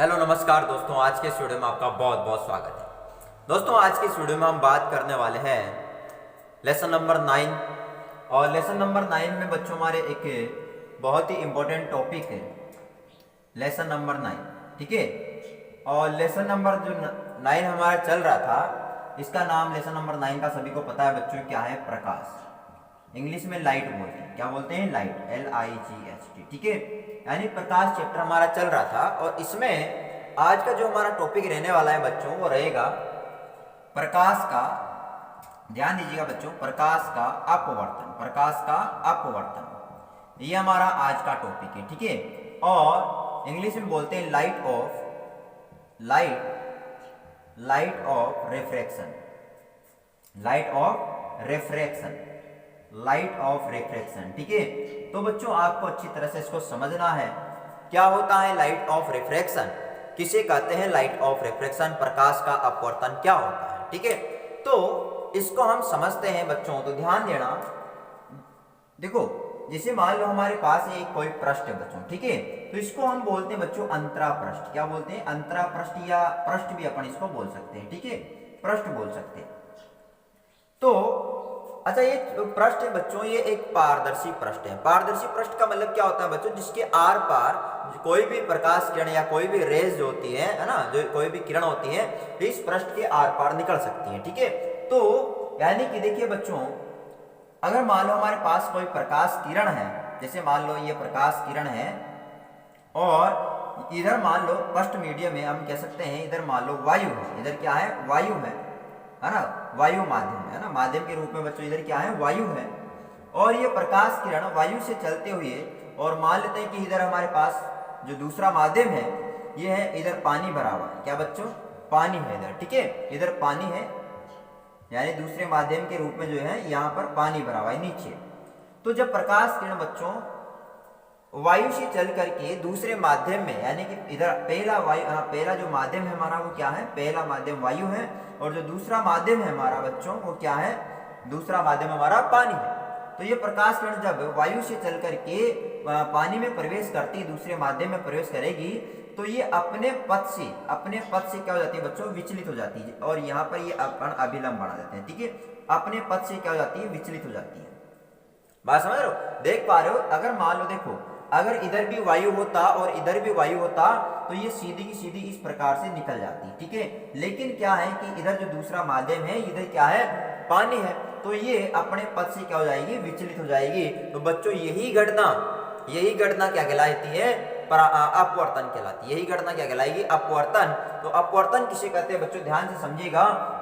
Hello नमस्कार दोस्तों, आज के इस वीडियो में आपका बहुत बहुत स्वागत है। दोस्तों आज के इस वीडियो में हम बात करने वाले हैं लेसन नंबर 9। और लेसन नंबर 9 में बच्चों हमारे एक बहुत ही इम्पोर्टेंट टॉपिक है लेसन नंबर 9, ठीक है। और लेसन नंबर जो 9 हमारा चल रहा था, इसका नाम लेसन नंबर 9 का सभी को पता है बच्चों, क्या है? प्रकाश। इंग्लिश में लाइट बोलते हैं। क्या बोलते हैं? लाइट, LIGHT, ठीक है। यानी प्रकाश चैप्टर हमारा चल रहा था और इसमें आज का जो हमारा टॉपिक रहने वाला है बच्चों, वो रहेगा प्रकाश का, ध्यान दीजिएगा बच्चों, प्रकाश का अपवर्तन। प्रकाश का अपवर्तन, ये हमारा आज का टॉपिक है, ठीक है। और इंग्लिश में बोलते हैं light of refraction, light of refraction, ठीक है। तो बच्चों आपको अच्छी तरह से इसको समझना है, क्या होता है लाइट ऑफ रिफ्रैक्शन, किसे कहते हैं लाइट ऑफ रिफ्रैक्शन, प्रकाश का अपवर्तन क्या होता है, ठीक है। तो इसको हम समझते हैं बच्चों, तो ध्यान देना। देखो जैसे मान लो हमारे पास एक कोई पृष्ठ है बच्चों, ठीक है। तो इसको हम बोलते हैं बच्चों अंतरा पृष्ठ। क्या बोलते हैं? अंतरा पृष्ठ, या पृष्ठ भी अपन इसको बोल सकते हैं, ठीक है, पृष्ठ बोल सकते हैं। तो अच्छा, ये पृष्ठ है बच्चों, ये एक पारदर्शी पृष्ठ है। पारदर्शी पृष्ठ का मतलब क्या होता है बच्चों? जिसके आर पार कोई भी प्रकाश किरण या कोई भी रेज जो होती है ना, जो कोई भी किरण होती है, इस पृष्ठ के आर पार निकल सकती है, ठीक है। तो यानी कि देखिए बच्चों, अगर मान लो हमारे पास कोई प्रकाश किरण है, जैसे मान लो ये प्रकाश किरण है, और इधर मान लो फर्स्ट मीडियम में हम कह सकते हैं, इधर मान लो वायु है, इधर क्या है? वायु है ना, वायु माध्यम है ना, माध्यम के रूप में बच्चों इधर क्या है? वायु है। और ये प्रकाश किरण वायु से चलते हुए, और मान लेते हैं कि इधर हमारे पास जो दूसरा माध्यम है, ये है, इधर पानी भरा हुआ है। क्या बच्चों? पानी है इधर, ठीक है, इधर पानी है, यानी दूसरे माध्यम के रूप में जो है यहाँ पर पानी भरा हुआ है नीचे। तो जब प्रकाश किरण बच्चों वायु से चल करके दूसरे माध्यम में, यानी कि इधर पहला जो माध्यम है हमारा, वो क्या है? पहला माध्यम वायु है, और जो दूसरा माध्यम है हमारा बच्चों, वो क्या है? दूसरा माध्यम हमारा पानी है। तो ये प्रकाश किरण जब वायु से चल करके पानी में प्रवेश करती, दूसरे माध्यम में प्रवेश करेगी, तो ये अपने पथ से क्या हो जाती है बच्चों? विचलित हो जाती है। और यहाँ पर ये अपन अभिलंब बढ़ा देते हैं, ठीक है। अपने पथ से क्या हो जाती है? विचलित हो जाती है। बात समझ रहे हो? देख पा रहे हो? अगर मान लो देखो, अगर इधर भी वायु होता और इधर भी वायु होता, तो ये सीधी की सीधी इस प्रकार से निकल जाती, ठीक है। लेकिन क्या है कि इधर जो दूसरा माध्यम है, इधर क्या है? पानी है, तो ये अपने पथ से क्या हो जाएगी? विचलित हो जाएगी। तो बच्चों यही घटना क्या कहलाती है? अपवर्तन कहलाती है। यही घटना क्या कहलाएगी? अपवर्तन। तो अपवर्तन किसे कहते हैं बच्चों? ध्यान से समझिएगा।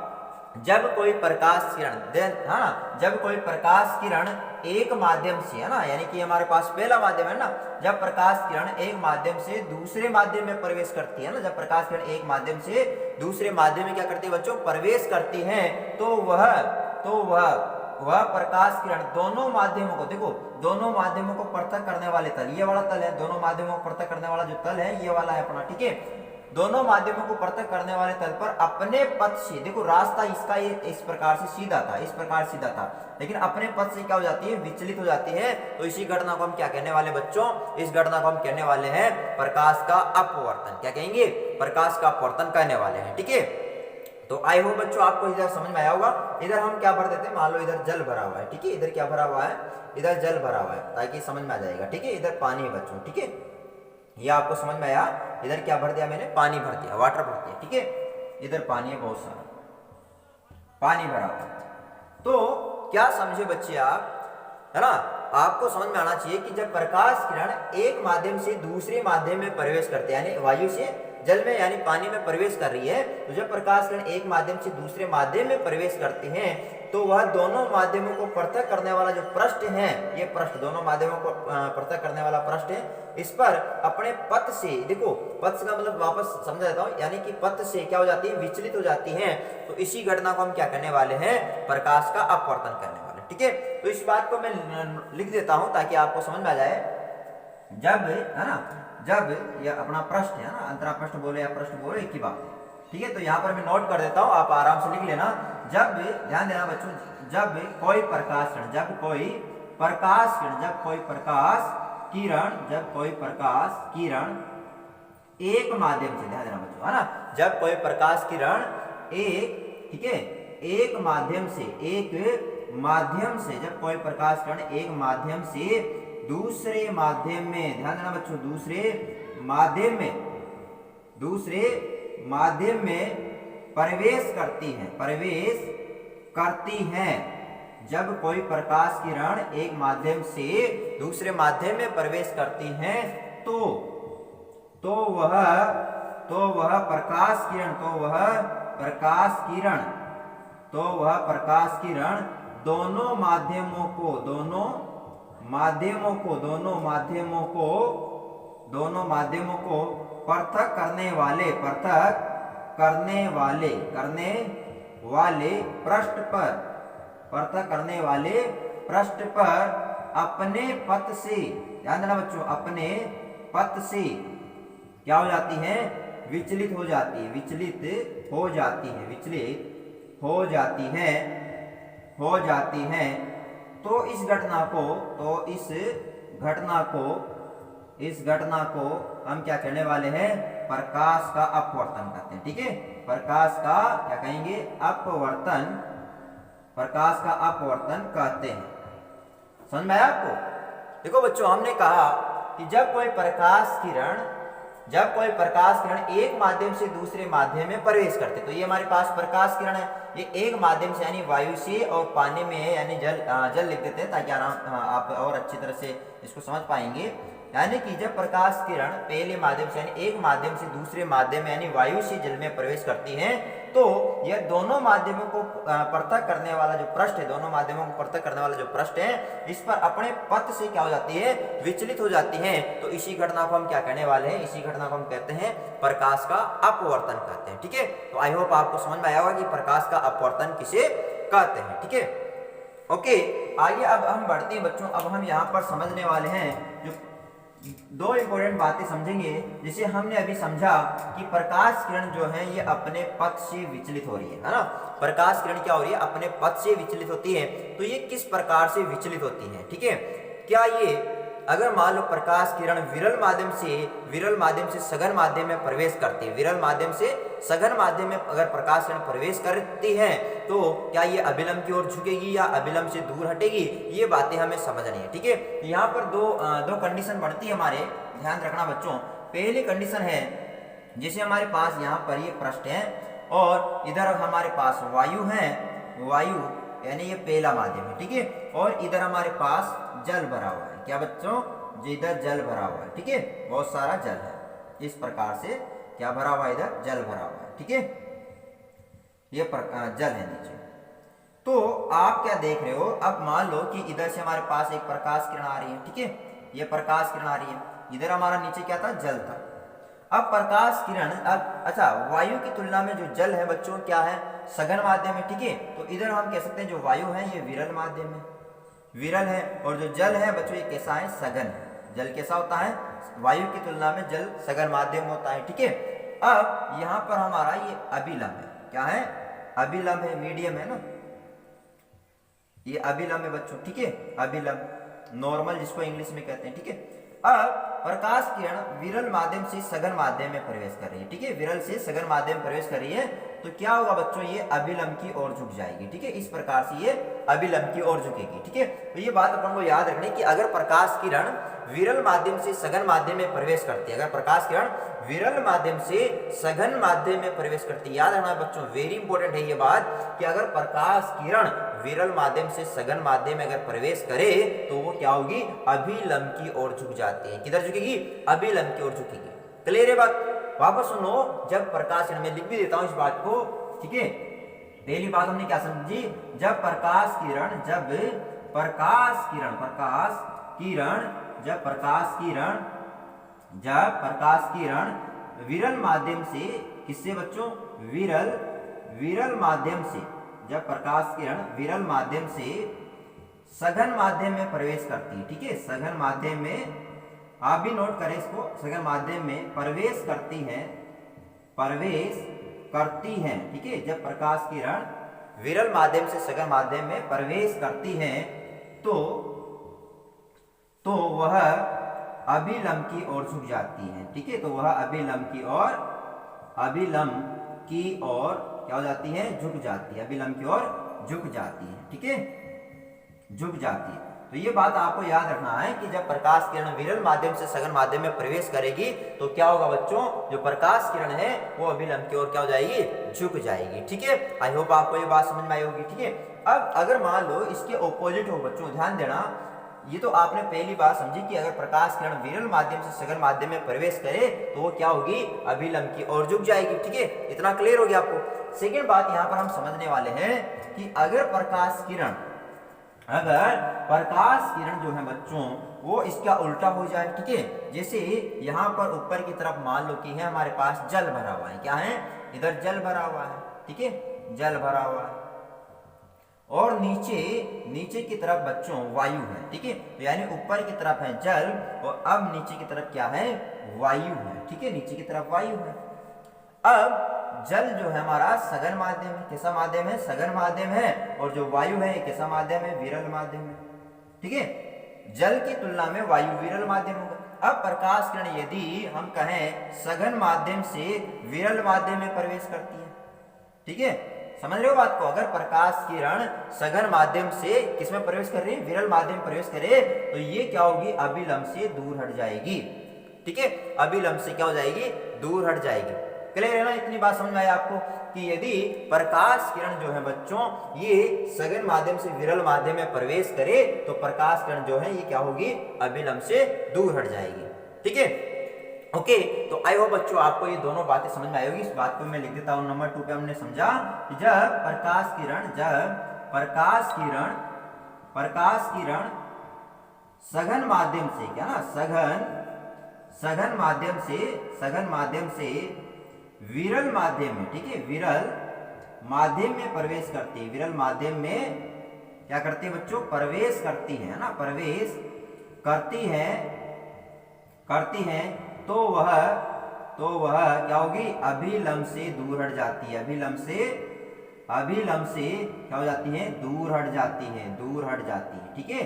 जब कोई प्रकाश किरण, है ना, जब कोई प्रकाश किरण एक माध्यम से, है ना, यानी कि हमारे पास पहला माध्यम है ना, जब प्रकाश किरण एक माध्यम से दूसरे माध्यम में प्रवेश करती है ना, जब प्रकाश किरण एक माध्यम से दूसरे माध्यम में क्या करती है बच्चों? प्रवेश करती है, तो वह प्रकाश किरण दोनों माध्यमों को, देखो दोनों माध्यमों को पृथक करने वाले तल, ये वाला तल है, दोनों माध्यमों को पृथक करने वाला जो तल है, ये वाला है अपना, ठीक है। दोनों माध्यमों को पृथक करने वाले तल पर अपने पथ से, देखो रास्ता इसका ये इस प्रकार से सीधा था, इस प्रकार सीधा था, लेकिन अपने पथ से क्या हो जाती है? विचलित हो जाती है। तो इसी घटना को हम क्या कहने वाले बच्चों? इस घटना को हम कहने वाले हैं प्रकाश का अपवर्तन। क्या कहेंगे? प्रकाश का अपवर्तन कहने वाले हैं, ठीक है। तो आई होप बच्चों आपको इधर समझ में आया होगा। इधर हम क्या भर देते हैं? मान लो इधर जल भरा हुआ है, ठीक है, इधर क्या भरा हुआ है? इधर जल भरा हुआ है, ताकि समझ में आ जाएगा, ठीक है। इधर पानी है बच्चों, ठीक है, ये आपको समझ में आया। इधर क्या भर दिया मैंने? पानी भर दिया, वाटर भर दिया, ठीक है। इधर पानी है, बहुत सारा पानी भरा हुआ। तो क्या समझे बच्चे आप, है ना? आपको समझ में आना चाहिए कि जब प्रकाश किरण एक माध्यम से दूसरे माध्यम में प्रवेश करते हैं, यानी वायु से जल में यानी पानी में प्रवेश कर रही है, तो जब प्रकाश किरण एक माध्यम से दूसरे माध्यम में प्रवेश करते हैं, तो वह दोनों माध्यमों को पृथक करने वाला जो पृष्ठ है, ये पृष्ठ दोनों माध्यमों को पृथक करने वाला पृष्ठ है, इस पर अपने पथ से, देखो पथ का मतलब वापस समझा देता हूं, यानी कि पथ से क्या हो जाती है? विचलित हो जाती है। तो इसी घटना को हम क्या करने वाले हैं? प्रकाश का अपवर्तन करने वाले, ठीक है। तो इस बात को मैं लिख देता हूं ताकि आपको समझ में आ जाए। जब, है ना, जब यह अपना पृष्ठ है ना, अंतरा पृष्ठ बोले या पृष्ठ बोले, एक ही बात है, ठीक है। तो यहाँ पर मैं नोट कर देता हूँ, आप आराम से लिख लेना। जब, ध्यान देना बच्चों, जब कोई प्रकाश किरण, जब कोई प्रकाश किरण एक माध्यम से, ध्यान देना बच्चों, है ना, जब कोई प्रकाश किरण एक, ठीक है, एक माध्यम से जब कोई प्रकाश किरण एक माध्यम से दूसरे माध्यम में, ध्यान देना बच्चों, दूसरे माध्यम में प्रवेश करती है, जब कोई प्रकाश किरण एक माध्यम से दूसरे माध्यम में प्रवेश करती है तो वह प्रकाश किरण दोनों माध्यमों को पृथक करने वाले पृष्ठ पर अपने पथ से, ध्यान देना बच्चों, अपने पथ से क्या हो जाती है, विचलित हो जाती है। तो इस घटना को हम क्या कहने वाले हैं, प्रकाश का अपवर्तन कहते हैं, ठीक है, प्रकाश का क्या कहेंगे, प्रकाश का अपवर्तन कहते हैं। समझ में आया आपको? देखो बच्चों, हमने कहा कि जब कोई प्रकाश किरण एक माध्यम से दूसरे माध्यम में प्रवेश करते, तो ये हमारे पास प्रकाश किरण है, ये एक माध्यम से यानी वायु से और पानी में है, यानी जल लिख देते हैं ताकि आप और अच्छी तरह से इसको समझ पाएंगे। यानी कि जब प्रकाश किरण पहले माध्यम से यानी एक माध्यम से दूसरे माध्यम में यानी वायु से जल में प्रवेश करती है, तो यह दोनों माध्यमों को पृथक करने वाला जो पृष्ठ है, इस पर अपने पथ से क्या हो जाती है, विचलित हो जाती है। तो इसी घटना को हम क्या कहने वाले हैं, इसी घटना को हम कहते हैं प्रकाश का अपवर्तन कहते हैं, ठीक है। तो आई होप आपको समझ में आया होगा कि प्रकाश का अपवर्तन किसे कहते हैं, ठीक है। ओके, आइए अब हम बढ़ते हैं बच्चों। अब हम यहाँ पर समझने वाले हैं जो दो इंपॉर्टेंट बातें समझेंगे। जिसे हमने अभी समझा कि प्रकाश किरण जो है ये अपने पथ से विचलित हो रही है ना, प्रकाश किरण क्या हो रही है, अपने पथ से विचलित होती है। तो ये किस प्रकार से विचलित होती है, ठीक है। क्या ये अगर मान लो प्रकाश किरण विरल माध्यम से सघन माध्यम में प्रवेश करती है, विरल माध्यम से सघन माध्यम में अगर प्रकाश किरण प्रवेश करती है, तो क्या ये अभिलंब की ओर झुकेगी या अभिलंब से दूर हटेगी, ये बातें हमें समझनी है, ठीक है। यहाँ पर दो कंडीशन बढ़ती है हमारे, ध्यान रखना बच्चों। पहली कंडीशन है, जैसे हमारे पास यहाँ पर ये पृष्ठ है और इधर हमारे पास वायु है, वायु यानी ये पहला माध्यम है, ठीक है। और इधर हमारे पास जल भरा हुआ है, क्या बच्चों, इधर जल भरा हुआ है, ठीक है, बहुत सारा जल है। इस प्रकार से क्या भरा हुआ है, इधर जल भरा हुआ है, ठीक है, ये जल है नीचे। तो आप क्या देख रहे हो, अब मान लो कि इधर से हमारे पास एक प्रकाश किरण आ रही है, ठीक है, ये प्रकाश किरण आ रही है, इधर हमारा नीचे क्या था, जल था। अब प्रकाश किरण, अब अच्छा, वायु की तुलना में जो जल है बच्चों क्या है, सघन माध्यम है, ठीक है। तो इधर हम कह सकते हैं जो वायु है ये विरल माध्यम है, विरल है, और जो जल है बच्चों ये कैसा है, सघन है। जल कैसा होता है, वायु की तुलना में जल सघन माध्यम होता है, ठीक है। अब यहाँ पर हमारा ये अभिलंब है, क्या है, अभिलंब है, मीडियम है ना, ये अभिलंब है बच्चों, ठीक है, अभिलंब, नॉर्मल जिसको इंग्लिश में कहते हैं, ठीक है। अब प्रकाश किरण विरल माध्यम से सघन माध्यम में प्रवेश कर रही है, ठीक है, विरल से सघन माध्यम में प्रवेश कर रही है, तो क्या होगा बच्चों, ये अभिलंब की ओर झुक जाएगी, ठीक है, इस प्रकार से ये अभिलंब की ओर झुकेगी, ठीक है। तो ये बात अपन को याद रखनी कि अगर प्रकाश किरण विरल माध्यम से सघन माध्यम में प्रवेश करती है, अगर प्रकाश किरण विरल माध्यम से सघन माध्यम में प्रवेश करती है, याद रखना बच्चों, वेरी इंपॉर्टेंट है ये बात कि अगर प्रकाश किरण विरल माध्यम से सघन माध्यम में अगर प्रवेश करे तो वो क्या होगी, अभिलंब की ओर झुक जाती है। किधर झुकेगी, अभिलंब की ओर झुकेगी। क्लियर है बात, वापस सुनो। जब प्रकाश किरण, मैं लिख भी देता हूं इस बात को, ठीक है। पहली बात हमने क्या समझी, जब प्रकाश किरण विरल माध्यम से, किससे बच्चों, विरल माध्यम से, जब प्रकाश किरण विरल माध्यम से सघन माध्यम में प्रवेश करती है, ठीक है, सघन माध्यम में, आप भी नोट करें इसको, सघन माध्यम में प्रवेश करती है, ठीक है। जब प्रकाश किरण विरल माध्यम से सघन माध्यम में प्रवेश करती है तो वह अभिलंब की ओर झुक जाती है। ठीक है, तो वह अभिलंब की ओर क्या हो जाती है, झुक जाती है, अभिलंब की ओर झुक जाती है। ठीक है, झुक जाती है। तो ये बात आपको याद रखना है कि जब प्रकाश किरण विरल माध्यम से सघन माध्यम में प्रवेश करेगी तो क्या होगा बच्चों, जो प्रकाश किरण है वो अभिलंब की ओर क्या हो जाएगी, झुक जाएगी। ठीक है, आई होप आपको ये बात समझ में आई होगी। ठीक है, अब अगर मान लो इसके ऑपोजिट हो बच्चों, ध्यान देना, ये तो आपने पहली बात समझी कि अगर प्रकाश किरण विरल माध्यम से सघन माध्यम में प्रवेश करे तो वो क्या होगी, अभिलंब की ओर झुक जाएगी। ठीक है, इतना क्लियर हो गया आपको। सेकेंड बात यहाँ पर हम समझने वाले हैं कि अगर प्रकाश किरण जो है बच्चों वो इसका उल्टा हो जाए। ठीक है, जैसे यहाँ पर ऊपर की तरफ मान लो कि है हमारे पास जल भरा हुआ है, क्या है, इधर जल भरा हुआ है। ठीक है, जल भरा हुआ है और नीचे की तरफ बच्चों वायु है। ठीक है, तो यानी ऊपर की तरफ है जल और अब नीचे की तरफ क्या है, वायु है। ठीक है, नीचे की तरफ वायु है। अब जल जो है हमारा सघन माध्यम है, कैसा माध्यम है, सघन माध्यम है, और जो वायु है कैसा माध्यम है, विरल माध्यम है। ठीक है, जल की तुलना में वायु विरल माध्यम होगा। अब प्रकाश किरण यदि हम कहें सघन माध्यम से विरल माध्यम में प्रवेश करती है। ठीक है, समझ रहे हो बात को, अगर प्रकाश किरण सघन माध्यम से किसमें प्रवेश कर रही है, विरल माध्यम प्रवेश करे तो ये क्या होगी, अभिलंब से दूर हट जाएगी। ठीक है, अभिलंब से क्या हो जाएगी, दूर हट जाएगी। क्लियर है ना, इतनी बात समझ में आई आपको कि यदि प्रकाश किरण जो है बच्चों ये सघन माध्यम से विरल माध्यम में प्रवेश करे तो प्रकाश किरण जो है ये क्या होगी, अभिलंब से दूर हट जाएगी। ठीक है, ओके, तो आई होप बच्चों आपको ये दोनों बातें समझ में आई होगी। इस बात को मैं लिख देता हूं। नंबर 2 पे हमने समझा कि जब प्रकाश किरण सघन माध्यम से, क्या ना, सघन माध्यम से विरल माध्यम में, ठीक है, विरल माध्यम में प्रवेश करती है, विरल माध्यम में क्या करती है बच्चों, प्रवेश करती है ना, प्रवेश करती है तो वह क्या होगी, अभिलंब से दूर हट जाती है, अभिलंब से क्या हो जाती है, दूर हट जाती है। ठीक है,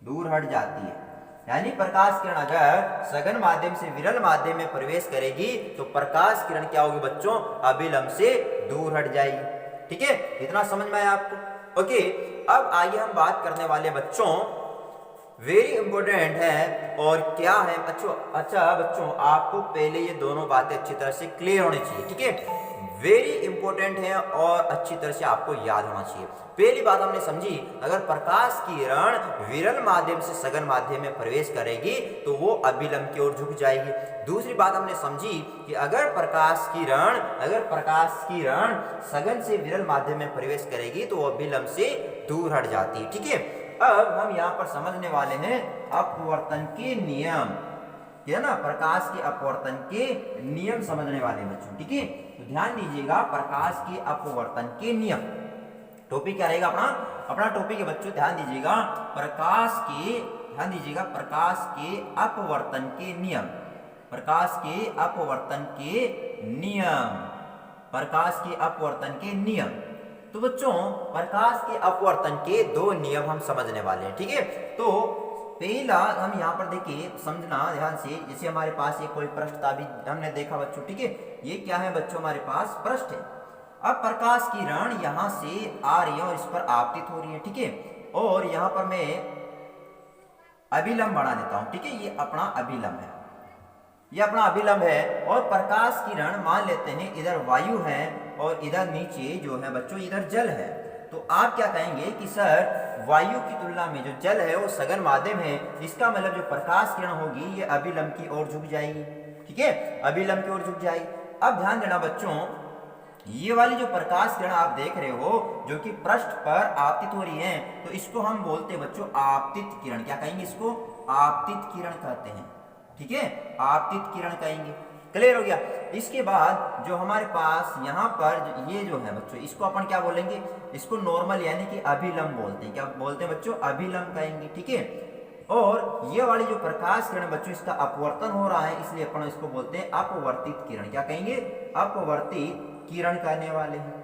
दूर हट जाती है। यानी प्रकाश किरण अगर सघन माध्यम से विरल माध्यम में प्रवेश करेगी तो प्रकाश किरण क्या होगी बच्चों, अभिलंब से दूर हट जाएगी। ठीक है, इतना समझ में आया आपको। ओके, अब आइए हम बात करने वाले बच्चों, वेरी इंपॉर्टेंट है और क्या है अच्छा बच्चों, आपको पहले ये दोनों बातें अच्छी तरह से क्लियर होनी चाहिए। ठीक है, वेरी इंपॉर्टेंट है और अच्छी तरह से आपको याद होना चाहिए। पहली बात हमने समझी, अगर प्रकाश किरण विरल माध्यम से सघन माध्यम में प्रवेश करेगी तो वो अभिलंब की ओर झुक जाएगी। दूसरी बात हमने समझी कि अगर प्रकाश किरण सघन से विरल माध्यम में प्रवेश करेगी तो वो अभिलंब से दूर हट जाती है। ठीक है, अब हम यहाँ पर समझने वाले हैं अपवर्तन के नियम, है ना, प्रकाश के अपवर्तन के नियम समझने वाले बच्चों। ठीक है, तो ध्यान दीजिएगा, प्रकाश के अपवर्तन के नियम, टॉपिक क्या रहेगा अपना टॉपिक है बच्चों, ध्यान दीजिएगा, प्रकाश के अपवर्तन के नियम, प्रकाश के अपवर्तन के नियम। तो बच्चों प्रकाश के अपवर्तन के 2 नियम हम समझने वाले हैं। ठीक है, तो पहला हम यहाँ पर देखिए, समझना ध्यान से, जैसे हमारे पास ये कोई पृष्ठ था, अभी हमने देखा बच्चों। ठीक है, ये क्या है बच्चों, हमारे पास पृष्ठ है। अब प्रकाश किरण यहाँ से आ रही है और इस पर आपतित हो रही है। ठीक है, और यहाँ पर मैं अभिलंब बढ़ा देता हूँ। ठीक है, ये अपना अभिलंब है और प्रकाश किरण मान लेते हैं इधर वायु है और इधर नीचे जो है बच्चों इधर जल है। तो आप क्या कहेंगे कि सर वायु की तुलना में जो जल है वो सघन माध्यम है, इसका मतलब जो प्रकाश किरण होगी ये अभिलंब की ओर झुक जाएगी। ठीक है, अभिलंब की ओर झुक जाएगी। अब ध्यान देना बच्चों, ये वाली जो प्रकाश किरण आप देख रहे हो जो कि पृष्ठ पर आपतित हो रही है, तो इसको हम बोलते हैं बच्चों आपतित किरण। क्या कहेंगे इसको, आपतित किरण कहते हैं। ठीक है, आपतित किरण कहेंगे। क्लियर हो गया। इसके बाद जो हमारे पास यहाँ पर ये जो है बच्चों, इसको अपन क्या बोलेंगे, इसको नॉर्मल यानी कि अभिलंब बोलते हैं। क्या बोलते हैं बच्चों, अभिलंब कहेंगे। ठीक है, और ये वाली जो प्रकाश किरण बच्चों इसका अपवर्तन हो रहा है, इसलिए अपन इसको बोलते हैं अपवर्तित किरण। क्या कहेंगे, अपवर्तित किरण कहने वाले हैं।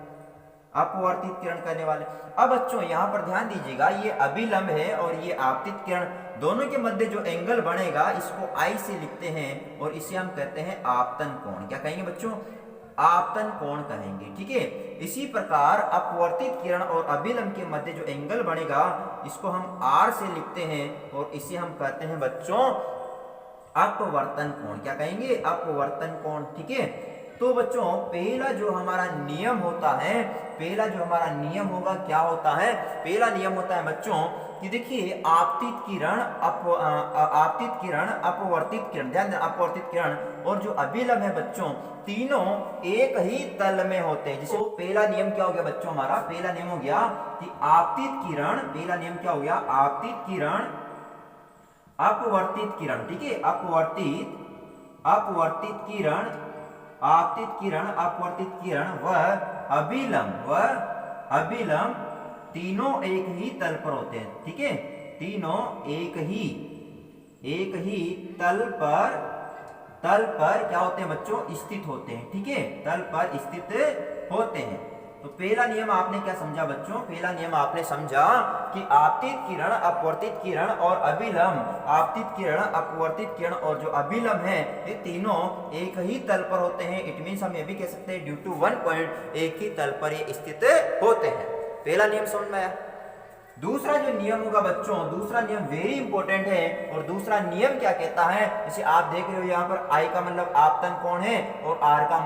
अपवर्तित किरण करने वाले। अब बच्चों यहाँ पर ध्यान दीजिएगा, ये अभिलंब है और ये आपतित किरण, दोनों के मध्य जो एंगल बनेगा इसको I से लिखते हैं और इसे हम कहते हैं आपतन कोण। क्या कहेंगे बच्चों? आपतन कोण कहेंगे। ठीक है, इसी प्रकार अपवर्तित किरण और अभिलंब के मध्य जो एंगल बनेगा इसको हम R से लिखते हैं और इसे हम कहते हैं बच्चों अपवर्तन कोण। क्या कहेंगे? अपवर्तन कोण। ठीक है, तो बच्चों पहला जो हमारा नियम होता है, पहला जो हमारा नियम होगा क्या होता है? पहला नियम होता है बच्चों कि देखिए आपतित किरण अपवर्तित किरण, ध्यान देना, अपवर्तित किरण और जो अभिलंब है बच्चों तीनों एक ही तल में होते हैं। जिसे पहला नियम क्या हो गया बच्चों? हमारा पहला नियम हो गया कि आपतित किरण, पहला नियम क्या हो गया? आपतित किरण अपवर्तित किरण। ठीक है, अपवर्तित किरण, आपतित किरण, अपवर्तित किरण व अभिलंब तीनों एक ही तल पर होते हैं। ठीक है, तीनों एक ही तल पर क्या होते हैं बच्चों? स्थित होते हैं। ठीक है, तल पर स्थित होते हैं। तो पहला नियम आपने क्या समझा बच्चों? पहला नियम आपने समझा कि आपतित किरण, अपवर्तित किरण और अभिलंब, आपतित किरण, अपवर्तित किरण और जो अभिलंब है ये तीनों एक ही तल पर होते हैं। इट मींस हम ये भी कह सकते हैं ड्यू टू वन पॉइंट एक ही तल पर ये स्थित होते हैं। पहला नियम समझ में आया। दूसरा जो नियम होगा बच्चों, दूसरा नियम वेरी इंपॉर्टेंट है और दूसरा नियम क्या कहता है? जैसे आप देख रहे हो यहाँ पर I का मतलब आपतन कोण है और R का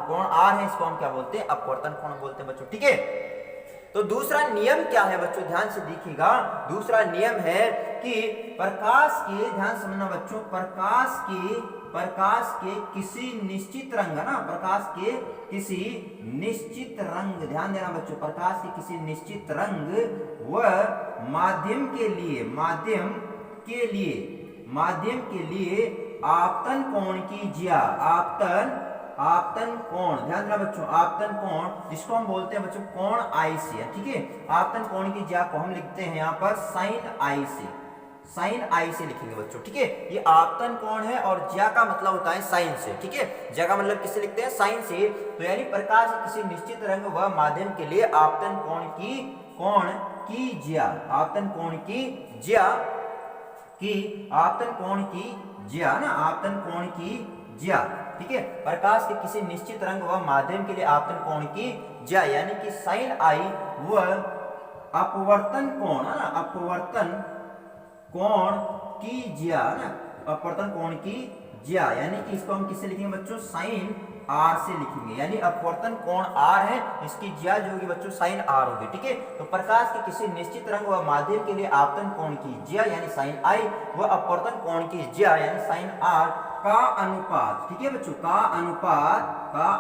कोण R है, इसको हम क्या बोलते हैं? अपवर्तन कोण बोलते हैं बच्चों। ठीक है, तो दूसरा नियम क्या है बच्चों? ध्यान से देखिएगा, दूसरा नियम है कि प्रकाश के, ध्यान समझना बच्चों, प्रकाश के किसी निश्चित रंग, है ना, प्रकाश के किसी निश्चित रंग, ध्यान देना बच्चों, प्रकाश के किसी निश्चित रंग व माध्यम के लिए आपतन कोण की ज्या, आपतन कोण, ध्यान देना बच्चों, आपतन कोण जिसको हम बोलते हैं बच्चों कोण I से। ठीक है, आपतन कोण की ज्या को हम लिखते हैं यहाँ पर साइन I से लिखेंगे बच्चों। ठीक है, ये आपतन कोण है और ज्या का मतलब होता है साइन से। ठीक है, ज्या का मतलब किससे लिखते हैं? साइन से। तो यानी प्रकाश किसी निश्चित रंग व माध्यम के लिए आपतन कोण की ज्या, आपतन कोण की ज्या ना, आपतन कोण की ज्या। ठीक है, प्रकाश के किसी निश्चित रंग व माध्यम के लिए आपतन कोण की ज्या यानी कि साइन I व अपवर्तन कोण, है ना, अपवर्तन कोण की ज्या ना, अपवर्तन कोण की ज्या यानी कि इसको हम किससे लिखेंगे बच्चों? साइन R से लिखेंगे। यानी अपवर्तन कोण R है, इसकी ज्या जो होगी बच्चों साइन R होगी। ठीक है, तो प्रकाश के किसी निश्चित रंग व माध्यम के लिए आपतन कोण की ज्या यानी साइन I व अपवर्तन कोण की ज्या यानी साइन R का अनुपात। ठीक है बच्चों, का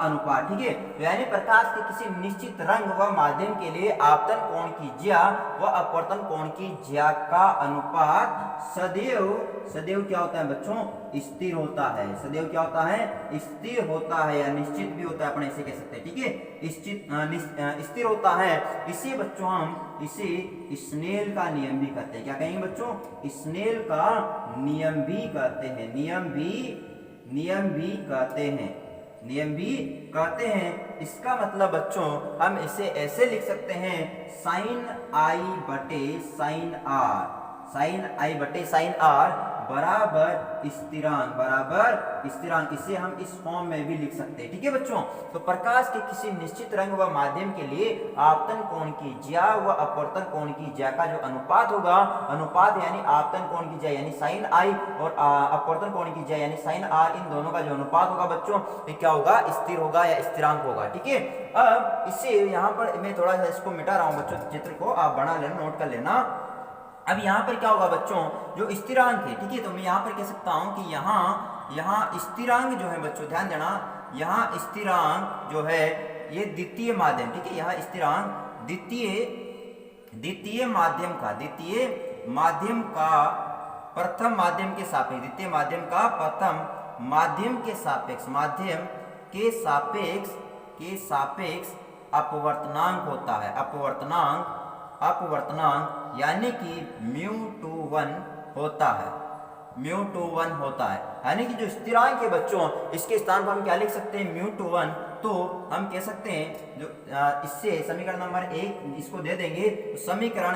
अनुपात। ठीक है, यानी प्रकाश के किसी निश्चित रंग व माध्यम के लिए आपतन कोण की ज्या व अपवर्तन कोण की ज्या का अनुपात सदैव क्या होता है बच्चों? स्थिर होता है। सदैव क्या होता है? स्थिर होता है या निश्चित भी होता है, अपन ऐसे कह सकते हैं। ठीक है, स्थिर होता है। इसे बच्चों हम इसे स्नेल का नियम भी कहते हैं। क्या कहेंगे बच्चों? स्नेल का नियम भी कहते हैं, नियम भी कहते हैं। इसका मतलब बच्चों हम इसे ऐसे लिख सकते हैं साइन I बटे साइन R बराबर स्थिरांक, इसे हम इस फॉर्म में भी लिख सकते हैं। ठीक है बच्चों, तो प्रकाश के किसी निश्चित रंग व माध्यम के लिए आपतन कोण की ज्या व अपवर्तन कोण की ज्या का जो अनुपात होगा, अनुपात यानी आपतन कोण की ज्या यानी साइन I और अपवर्तन कोण की ज्या यानी साइन R, इन दोनों का जो अनुपात होगा बच्चों ये क्या होगा? स्थिर होगा या स्थिरांक होगा। ठीक है, अब इसे यहाँ पर मैं थोड़ा सा इसको मिटा रहा हूँ बच्चों, चित्र को आप बना लेना, नोट कर लेना। अब यहाँ पर क्या होगा बच्चों? जो स्थिरांक है, ठीक है, तो मैं यहाँ पर कह सकता हूँ कि यहाँ स्थिरांक जो है बच्चों, ध्यान देना, यहाँ स्थिरांक जो है ये द्वितीय माध्यम, ठीक है, यहाँ स्थिरांक द्वितीय माध्यम का प्रथम माध्यम के सापेक्ष, द्वितीय माध्यम का प्रथम माध्यम के सापेक्ष अपवर्तनांक होता है। अपवर्तनांक यानी कि μ/1 होता है। μ21 होता है। यानी कि जो स्थिरांक है बच्चों, इसके स्थान पर हम क्या लिख सकते हैं, μ21। तो हम कह सकते हैं जो इससे समीकरण नंबर 1 इसको दे देंगे, तो समीकरण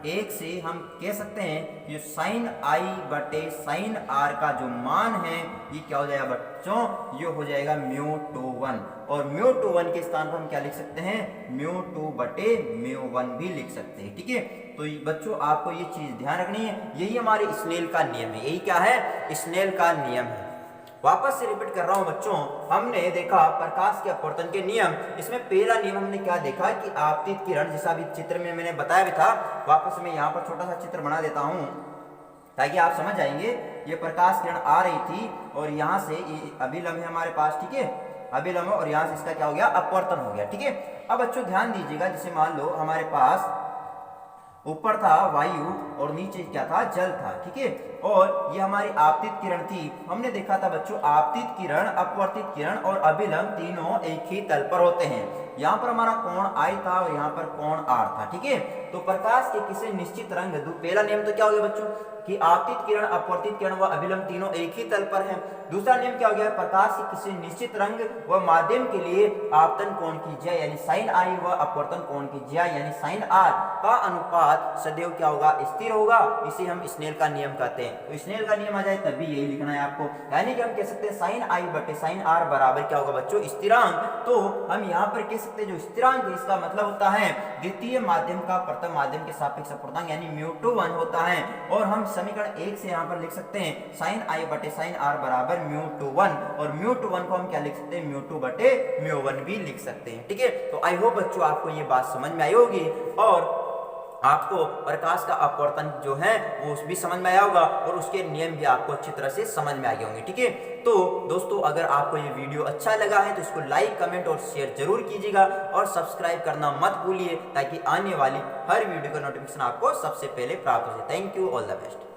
1 से हम कह सकते हैं कि साइन आई बटे साइन आर का जो मान है ये क्या हो जाएगा बच्चों, ये हो जाएगा μ21। और μ21 के स्थान पर हम क्या लिख सकते हैं, μ2 बटे μ1 भी लिख सकते हैं। ठीक है, तो बच्चों आपको ये चीज ध्यान रखनी है, यही हमारे स्नेल का नियम है। यही क्या है, स्नेल का नियम है। वापस से रिपीट कर रहा हूं बच्चों, हमने देखा प्रकाश के अपवर्तन के नियम। इसमें पहला नियम हमने क्या देखा कि आपतित किरण, जैसा अभी चित्र में मैंने बताया भी था, वापस मैं यहाँ पर छोटा सा चित्र बना देता हूँ ताकि आप समझ जाएंगे। ये प्रकाश किरण आ रही थी और यहाँ से अभिलंब है हमारे पास, ठीक है, अभिलंब, और यहाँ से इसका क्या हो गया, अपवर्तन हो गया। ठीक है, अब बच्चों ध्यान दीजिएगा, जैसे मान लो हमारे पास ऊपर था वायु और नीचे क्या था, जल था। ठीक है, और ये हमारी आपतित किरण थी। हमने देखा था बच्चों आपतित किरण, अपवर्तित किरण और अभिलंब तीनों एक ही तल पर होते हैं। यहाँ पर हमारा कोण I था और यहाँ पर कोण R था। ठीक है, तो प्रकाश के किसी निश्चित रंग, पहला नियम तो क्या हो गया बच्चों कि आपतित किरण, अपवर्तित किरण व अभिलंब तीनों एक ही तल पर हैं। दूसरा नियम क्या हो गया, प्रकाश के किसी निश्चित रंग व माध्यम के लिए आपतन कोण की ज्या यानी साइन आई व अपवर्तन कोण की ज्या यानी साइन आर का अनुपात सदैव क्या होगा, स्थिर होगा। इसे हम स्नेल का नियम कहते हैं। तो स्नेल का नियम आ जाए तभी यही लिखना है आपको, यानी कि हम कह सकते हैं साइन आई बटे साइन आर बराबर क्या होगा बच्चों, स्थिरांक। तो हम यहाँ पर कह सकते हैं जो स्थिरांक है इसका मतलब होता है द्वितीय माध्यम का प्रथम माध्यम के सापेक्ष अपवर्तनांक यानी μ21 होता है। और हम समीकरण 1 से यहाँ पर लिख सकते हैं साइन आई बटे साइन आर बराबर μ21, और μ21 को हम क्या लिख सकते हैं, μ2 बटे μ1 भी लिख सकते हैं। ठीक है, तो आई होप बच्चों आपको ये बात समझ में आई होगी और आपको प्रकाश का अपवर्तन जो है वो भी समझ में आया होगा और उसके नियम भी आपको अच्छी तरह से समझ में आ गए होंगे। ठीक है, तो दोस्तों अगर आपको ये वीडियो अच्छा लगा है तो इसको लाइक, कमेंट और शेयर जरूर कीजिएगा और सब्सक्राइब करना मत भूलिए ताकि आने वाली हर वीडियो का नोटिफिकेशन आपको सबसे पहले प्राप्त हो जाए। Thank you, all the best.